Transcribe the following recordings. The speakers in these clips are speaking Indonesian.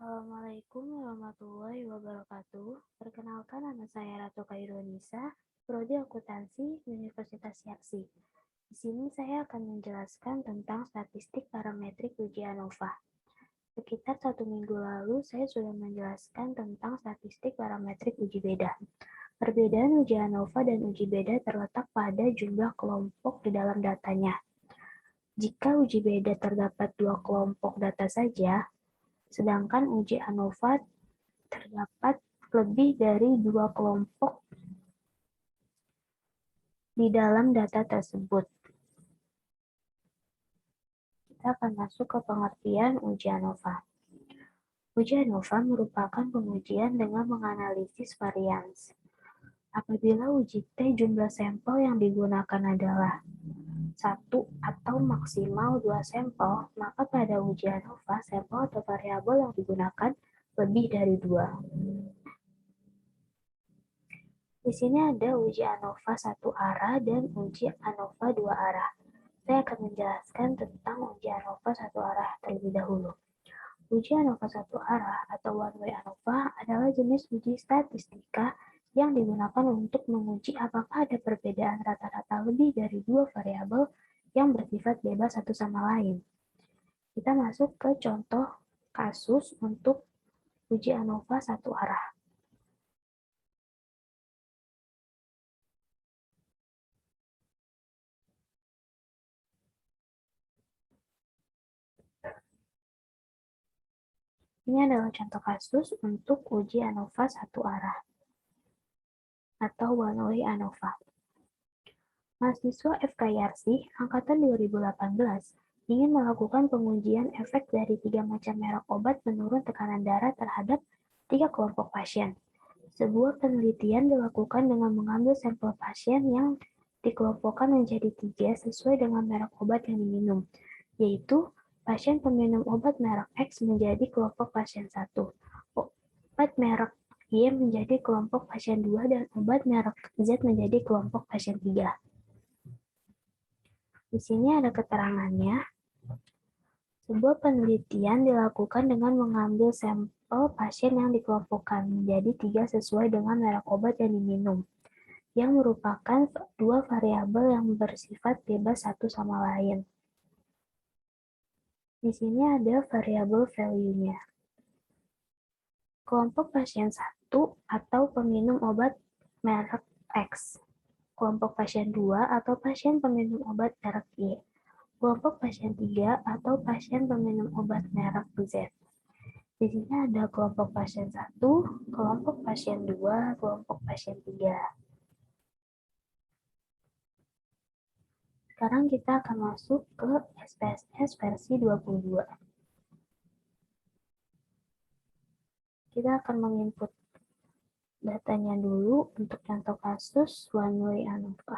Assalamualaikum warahmatullahi wabarakatuh. Perkenalkan, nama saya Ratu Kairunisa, Prodi Akuntansi Universitas Yaksi. Di sini saya akan menjelaskan tentang statistik parametrik uji ANOVA. Sekitar 1 minggu lalu, saya sudah menjelaskan tentang statistik parametrik uji beda. Perbedaan uji ANOVA dan uji beda terletak pada jumlah kelompok di dalam datanya. Jika uji beda terdapat 2 kelompok data saja, sedangkan uji ANOVA terdapat lebih dari 2 kelompok di dalam data tersebut. Kita akan masuk ke pengertian uji ANOVA. Uji ANOVA merupakan pengujian dengan menganalisis varians. Apabila uji T jumlah sampel yang digunakan adalah 1 atau maksimal 2 sampel, maka pada uji ANOVA sampel atau variabel yang digunakan lebih dari 2. Di sini ada uji ANOVA 1 arah dan uji ANOVA 2 arah. Saya akan menjelaskan tentang uji ANOVA 1 arah terlebih dahulu. Uji ANOVA 1 arah atau one-way ANOVA adalah jenis uji statistika yang digunakan untuk menguji apakah ada perbedaan rata-rata lebih dari 2 variabel yang bersifat bebas satu sama lain. Kita masuk ke contoh kasus untuk uji ANOVA 1 arah. Ini adalah contoh kasus untuk uji ANOVA 1 arah atau one-way ANOVA. Mahasiswa FKIRC Angkatan 2018 ingin melakukan pengujian efek dari 3 macam merek obat penurun tekanan darah terhadap 3 kelompok pasien. Sebuah penelitian dilakukan dengan mengambil sampel pasien yang dikelompokkan menjadi 3 sesuai dengan merek obat yang diminum, yaitu pasien peminum obat merek X menjadi kelompok pasien 1, obat merek Y menjadi kelompok pasien 2, dan obat merek Z menjadi kelompok pasien 3. Di sini ada keterangannya. Sebuah penelitian dilakukan dengan mengambil sampel pasien yang dikelompokkan menjadi 3 sesuai dengan merek obat yang diminum, yang merupakan 2 variabel yang bersifat bebas satu sama lain. Di sini ada variabel value-nya. Kelompok pasien 1 atau peminum obat merek X. Kelompok pasien 2 atau pasien peminum obat merek Y. Kelompok pasien 3 atau pasien peminum obat merek Z. Di sini ada kelompok pasien 1, kelompok pasien 2, kelompok pasien 3. Sekarang kita akan masuk ke SPSS versi 22. Kita akan menginput datanya dulu untuk contoh kasus one-way ANOVA.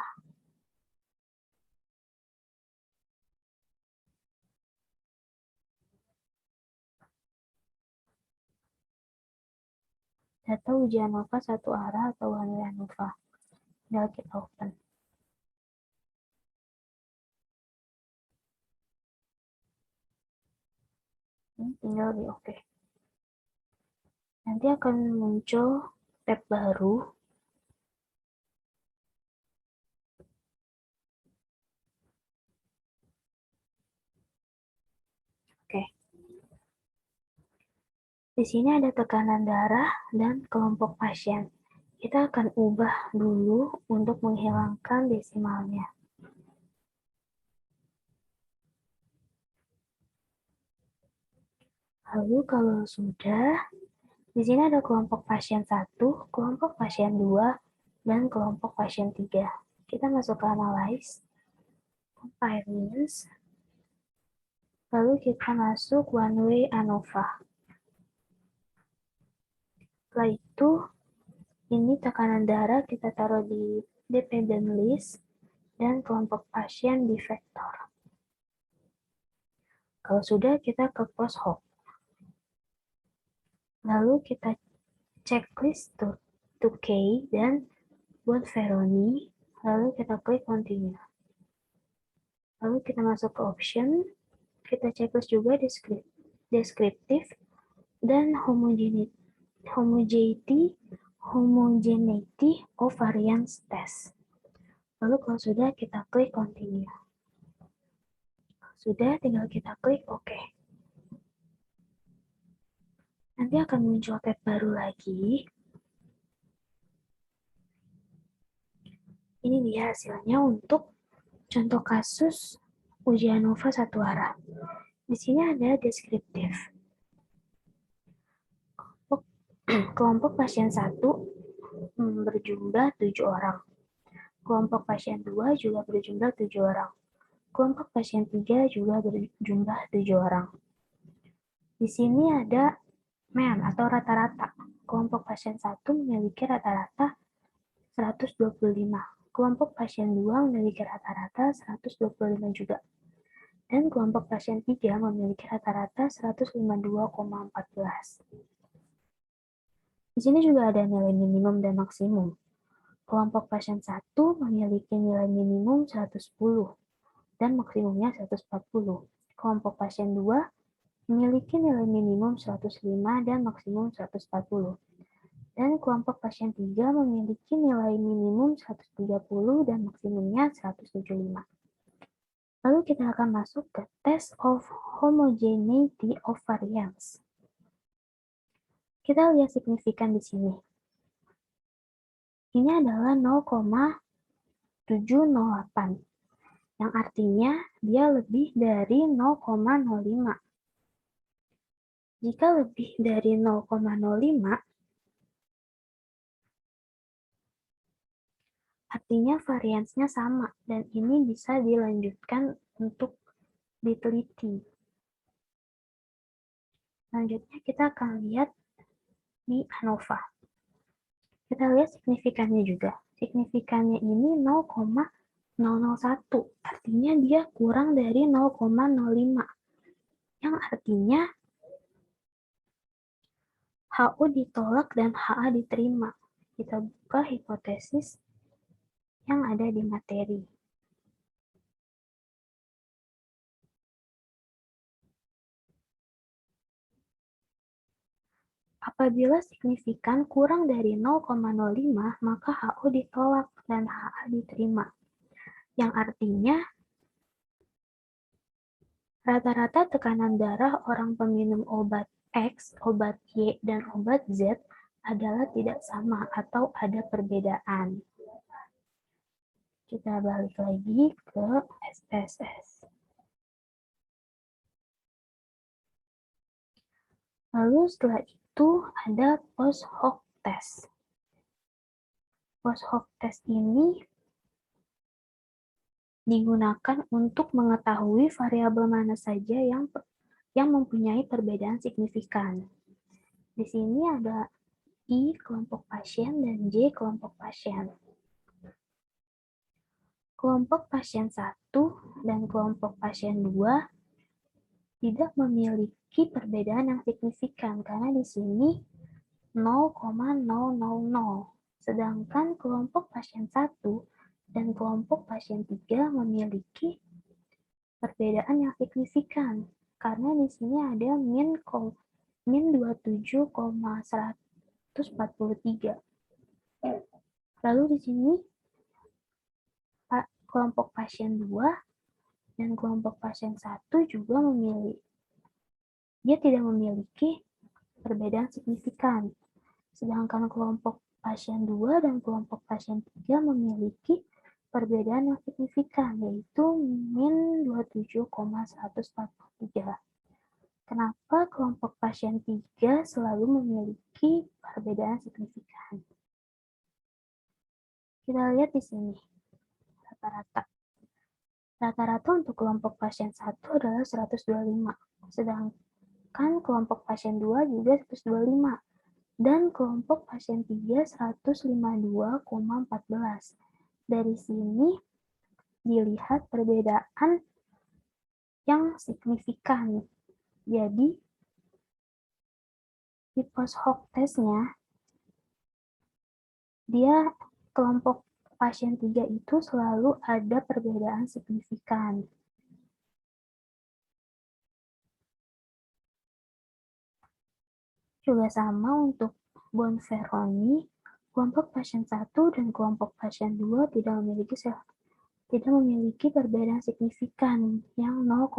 Data uji ANOVA 1 arah atau one-way ANOVA. Tinggal kita open. Tinggal di OK. Nanti akan muncul tab baru. Oke. Di sini ada tekanan darah dan kelompok pasien. Kita akan ubah dulu untuk menghilangkan desimalnya. Lalu kalau sudah, di sini ada kelompok pasien 1, kelompok pasien 2, dan kelompok pasien 3. Kita masuk ke analyze, compile, lalu kita masuk one-way ANOVA. Setelah itu, ini tekanan darah kita taruh di dependent list dan kelompok pasien di vektor. Kalau sudah, kita ke post hoc. Lalu kita checklist to K dan buat Veroni, lalu kita klik continue. Lalu kita masuk ke option, kita checklist juga deskriptif, dan homogeneity of variance test. Lalu kalau sudah, kita klik continue. Sudah, tinggal kita klik OK. Nanti akan muncul tab baru lagi. Ini dia hasilnya untuk contoh kasus uji ANOVA satu arah. Di sini ada deskriptif. Kelompok pasien 1 berjumlah 7 orang. Kelompok pasien 2 juga berjumlah 7 orang. Kelompok pasien 3 juga berjumlah 7 orang. Di sini ada mean atau rata-rata. Kelompok pasien 1 memiliki rata-rata 125. Kelompok pasien 2 memiliki rata-rata 125 juga. Dan kelompok pasien 3 memiliki rata-rata 152,14. Di sini juga ada nilai minimum dan maksimum. Kelompok pasien 1 memiliki nilai minimum 110 dan maksimumnya 140. Kelompok pasien 2 memiliki nilai minimum 105 dan maksimum 140. Dan kelompok pasien 3 memiliki nilai minimum 130 dan maksimumnya 175. Lalu kita akan masuk ke test of homogeneity of variance. Kita lihat signifikan di sini. Ini adalah 0,708, yang artinya dia lebih dari 0,05. Jika lebih dari 0,05, artinya variansnya sama, dan ini bisa dilanjutkan untuk diteliti. Selanjutnya kita akan lihat di ANOVA. Kita lihat signifikannya juga. Signifikannya ini 0,001, artinya dia kurang dari 0,05, yang artinya HO ditolak dan HA diterima. Kita buka hipotesis yang ada di materi. Apabila signifikan kurang dari 0,05, maka HO ditolak dan HA diterima. Yang artinya, rata-rata tekanan darah orang peminum obat X, obat Y, dan obat Z adalah tidak sama atau ada perbedaan. Kita balik lagi ke SPSS. Lalu setelah itu ada post hoc test. Post hoc test ini digunakan untuk mengetahui variabel mana saja yang mempunyai perbedaan signifikan. Di sini ada I kelompok pasien dan J kelompok pasien. Kelompok pasien 1 dan kelompok pasien 2 tidak memiliki perbedaan yang signifikan karena di sini 0,000. Sedangkan kelompok pasien 1 dan kelompok pasien 3 memiliki perbedaan yang signifikan karena di sini ada min 27,143. Lalu di sini kelompok pasien 2 dan kelompok pasien 1 juga tidak memiliki perbedaan signifikan. Sedangkan kelompok pasien 2 dan kelompok pasien 3 memiliki perbedaan yang signifikan, yaitu min 27,143. Kenapa kelompok pasien 3 selalu memiliki perbedaan signifikan? Kita lihat di sini, rata-rata. Rata-rata untuk kelompok pasien 1 adalah 125, sedangkan kelompok pasien 2 juga 125, dan kelompok pasien 3 152,14. Dari sini dilihat perbedaan yang signifikan. Jadi, di post hoc testnya, dia kelompok pasien 3 itu selalu ada perbedaan signifikan. Juga sama untuk Bonferroni, kelompok pasien 1 dan kelompok pasien 2 tidak memiliki perbedaan signifikan yang 0,000.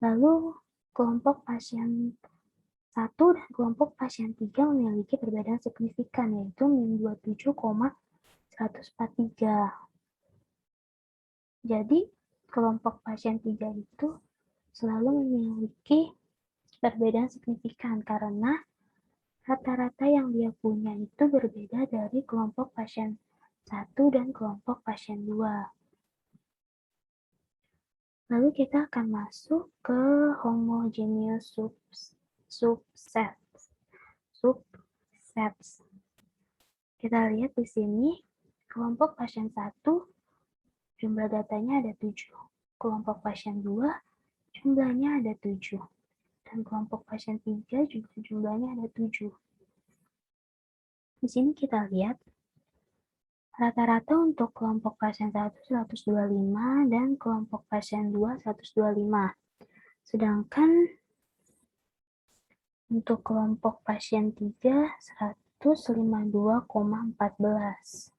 Lalu kelompok pasien 1 dan kelompok pasien 3 memiliki perbedaan signifikan, yaitu min 27,143. Jadi, kelompok pasien 3 itu selalu memiliki perbedaan signifikan karena rata-rata yang dia punya itu berbeda dari kelompok pasien 1 dan kelompok pasien 2. Lalu kita akan masuk ke homogeneous subsets. Kita lihat di sini, kelompok pasien 1 jumlah datanya ada 7. Kelompok pasien 2 jumlahnya ada 7. Dan kelompok pasien 3 juga jumlahnya ada 7. Di sini kita lihat rata-rata untuk kelompok pasien 1 125 dan kelompok pasien 2 125. Sedangkan untuk kelompok pasien 3 152,14.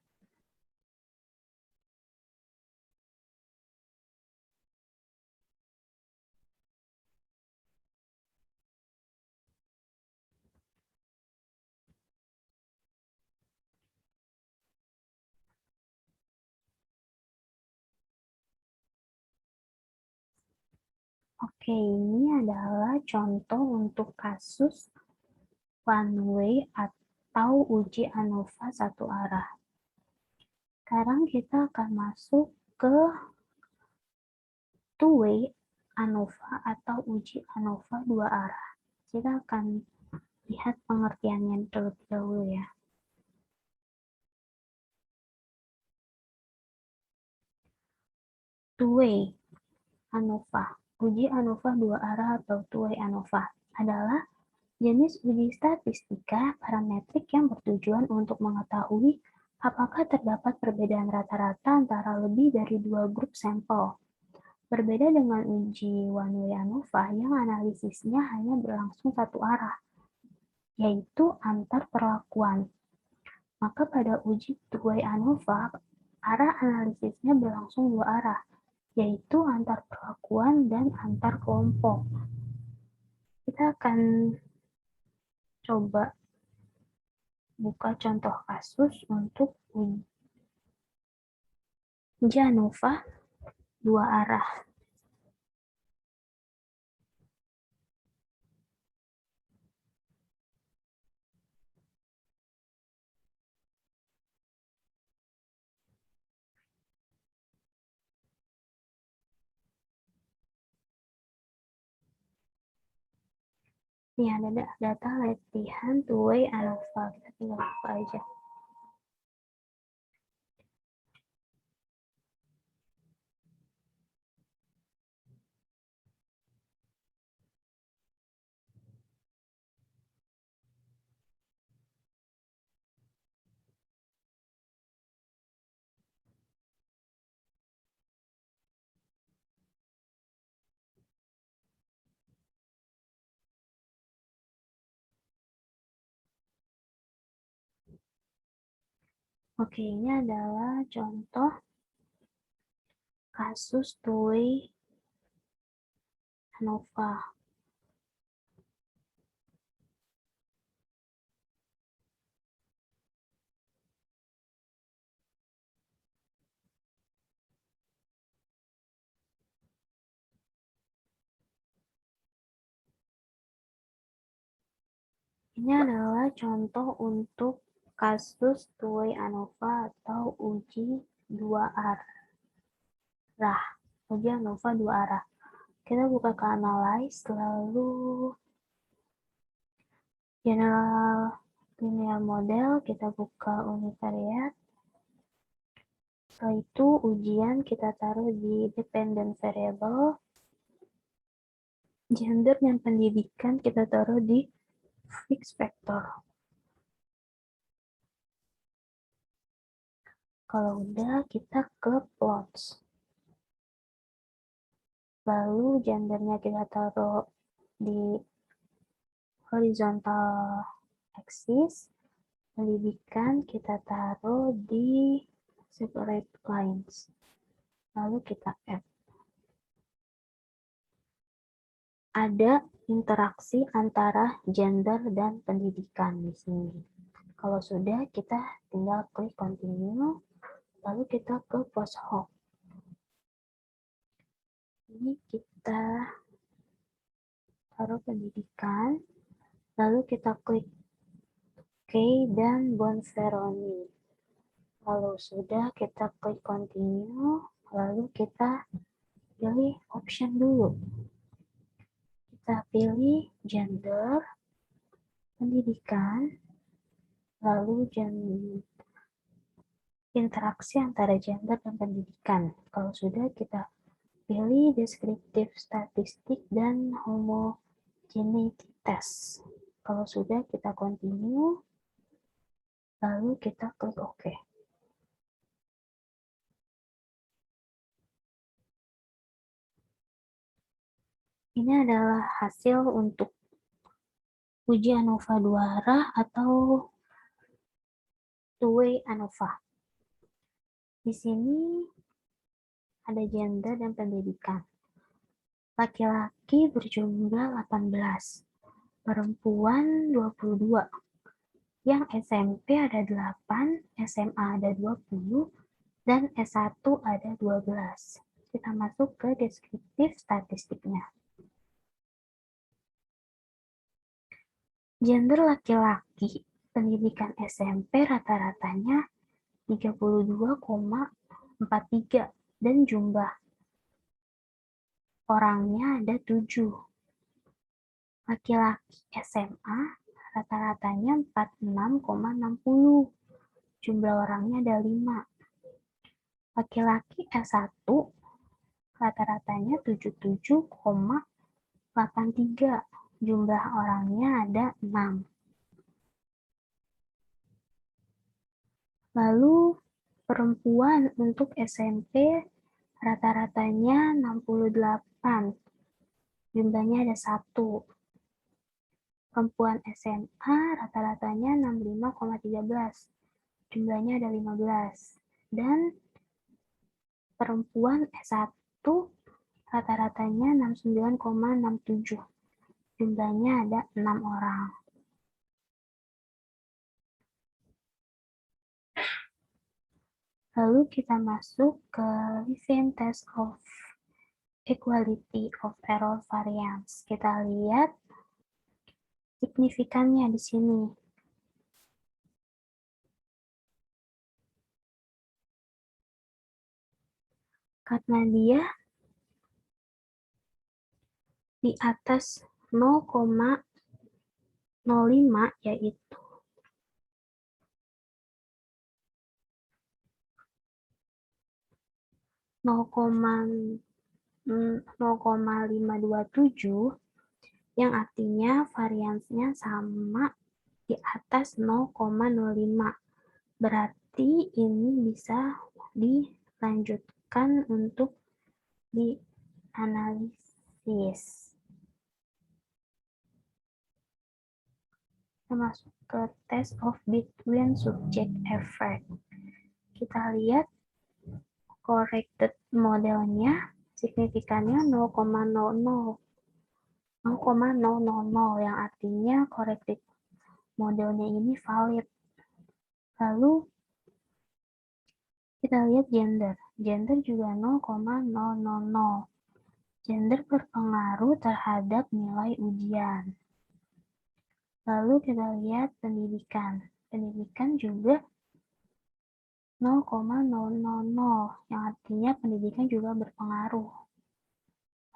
Oke, ini adalah contoh untuk kasus one way atau uji ANOVA satu arah. Sekarang kita akan masuk ke two way ANOVA atau uji ANOVA dua arah. Kita akan lihat pengertiannya terlebih dahulu ya. Two way ANOVA. Uji ANOVA dua arah atau two way ANOVA adalah jenis uji statistika parametrik yang bertujuan untuk mengetahui apakah terdapat perbedaan rata-rata antara lebih dari dua grup sampel. Berbeda dengan uji one-way ANOVA yang analisisnya hanya berlangsung satu arah, yaitu antar perlakuan. Maka pada uji two-way ANOVA, arah analisisnya berlangsung dua arah, yaitu antar perlakuan dan antar kelompok. Kita akan coba buka contoh kasus untuk uji ANOVA dua arah. Ini ada data latihan two-way ANOVA. Kita tinggal buka aja. Oke, ini adalah contoh kasus two-way ANOVA. Ini adalah contoh untuk kasus two-way ANOVA atau uji dua arah. Uji ANOVA dua arah. Kita buka ke analyze, lalu general linear model, kita buka univariate. Setelah itu ujian kita taruh di dependent variable. Gender dan pendidikan kita taruh di fixed vector. Kalau udah, kita ke plots. Lalu gendernya kita taruh di horizontal axis, pendidikan kita taruh di separate lines. Lalu kita add. Ada interaksi antara gender dan pendidikan di sini. Kalau sudah, kita tinggal klik continue, lalu kita ke post hoc. Ini kita taruh pendidikan, lalu kita klik OK dan Bonferroni. Lalu sudah, kita klik continue, lalu kita pilih option dulu. Kita pilih gender, pendidikan, lalu interaksi antara gender dan pendidikan. Kalau sudah, kita pilih deskriptif statistik dan homogeneity test. Kalau sudah, kita continue, lalu kita klik OK. Ini adalah hasil untuk uji ANOVA 2 arah atau two-way ANOVA. Di sini ada gender dan pendidikan. Laki-laki berjumlah 18, perempuan 22. Yang SMP ada 8, SMA ada 20, dan S1 ada 12. Kita masuk ke deskriptif statistiknya. Gender laki-laki, pendidikan SMP rata-ratanya 32,43 dan jumlah orangnya ada 7. Laki-laki SMA rata-ratanya 46,60. Jumlah orangnya ada 5. Laki-laki S1 rata-ratanya 77,83. Jumlah orangnya ada 6. Lalu perempuan untuk SMP rata-ratanya 68. Jumlahnya ada 1. Perempuan SMA rata-ratanya 65,13. Jumlahnya ada 15. Dan perempuan S1 rata-ratanya 69,67. Jumlahnya ada 6 orang. Lalu kita masuk ke Levene Test of Equality of Error Variance. Kita lihat signifikannya di sini. Karena dia di atas 0,05 yaitu 0,527 yang artinya variansnya sama di atas 0,05. Berarti ini bisa dilanjutkan untuk dianalisis. Kita masuk ke test of between subject effect. Kita lihat corrected modelnya, signifikannya 0,00. 0,000 yang artinya corrected modelnya ini valid. Lalu kita lihat gender. Gender juga 0,000. Gender berpengaruh terhadap nilai ujian. Lalu kita lihat pendidikan. Pendidikan juga 0,000 yang artinya pendidikan juga berpengaruh.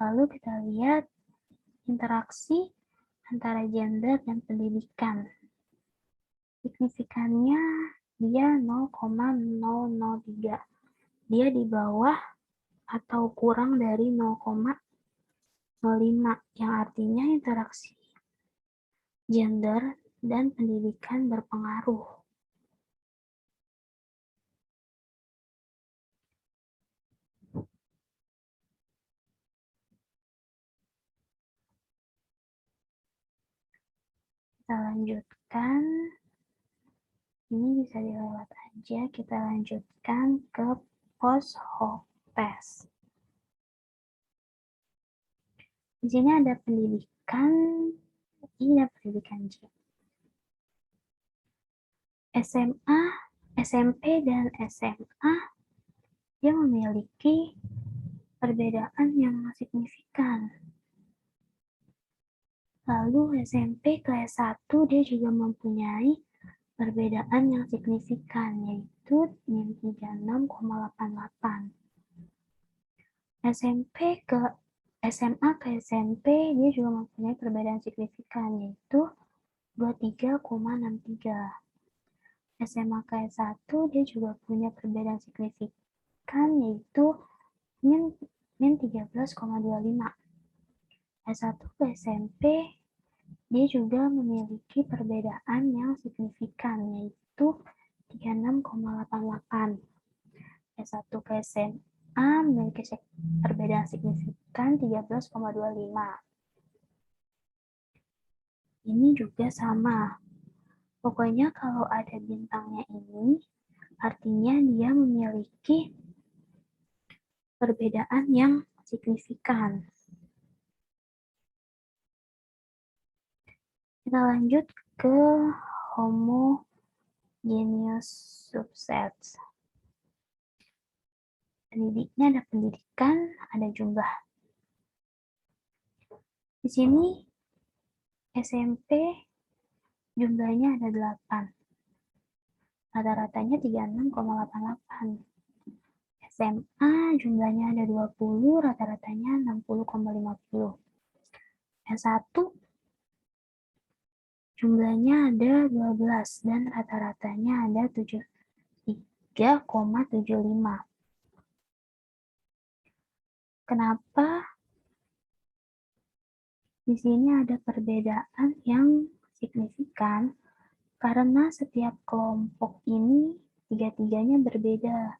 Lalu kita lihat interaksi antara gender dan pendidikan. Signifikannya dia 0,003. Dia di bawah atau kurang dari 0,05 yang artinya interaksi gender dan pendidikan berpengaruh. Kita lanjutkan. Ini bisa dilewat aja. Kita lanjutkan ke post hoc test. Di sini ada pendidikan, ini ada pendidikan J. SMA, SMP, dan SMA dia memiliki perbedaan yang signifikan. Lalu SMP kelas 1 dia juga mempunyai perbedaan yang signifikan, yaitu min 36,88. SMP ke SMA ke SMP dia juga mempunyai perbedaan signifikan, yaitu 23,63. SMA ke S1 dia juga punya perbedaan signifikan, yaitu min 13,25. S1 ke SMP dia juga memiliki perbedaan yang signifikan, yaitu 36,88. S1 ke SMA memiliki perbedaan signifikan 13,25. Ini juga sama. Pokoknya kalau ada bintangnya ini, artinya dia memiliki perbedaan yang signifikan. Kita lanjut ke homogeneous subsets. Pendidiknya ada pendidikan, ada jumlah. Di sini SMP jumlahnya ada 8. Rata-ratanya 36,88. SMA jumlahnya ada 20, rata-ratanya 60,50. S1 jumlahnya ada 12 dan rata-ratanya ada 73,75. Kenapa di sini ada perbedaan yang signifikan? Karena setiap kelompok ini tiga-tiganya berbeda.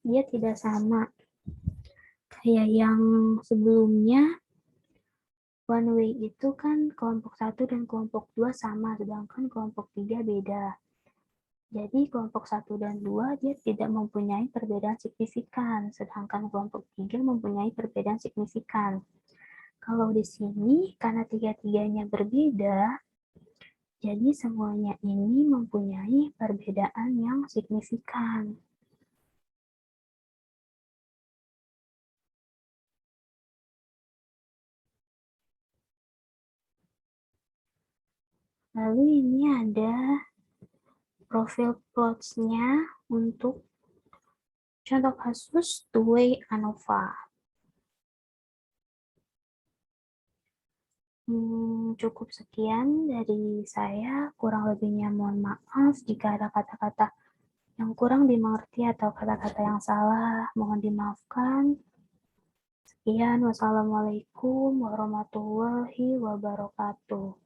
Dia tidak sama. Kayak yang sebelumnya, one way itu kan kelompok 1 dan kelompok 2 sama, sedangkan kelompok 3 beda. Jadi kelompok 1 dan 2 dia tidak mempunyai perbedaan signifikan, sedangkan kelompok 3 mempunyai perbedaan signifikan. Kalau di sini, karena tiga-tiganya berbeda, jadi semuanya ini mempunyai perbedaan yang signifikan. Lalu ini ada profil plots-nya untuk contoh kasus two-way ANOVA. Cukup sekian dari saya, kurang lebihnya mohon maaf jika ada kata-kata yang kurang dimengerti atau kata-kata yang salah, mohon dimaafkan. Sekian, wassalamualaikum warahmatullahi wabarakatuh.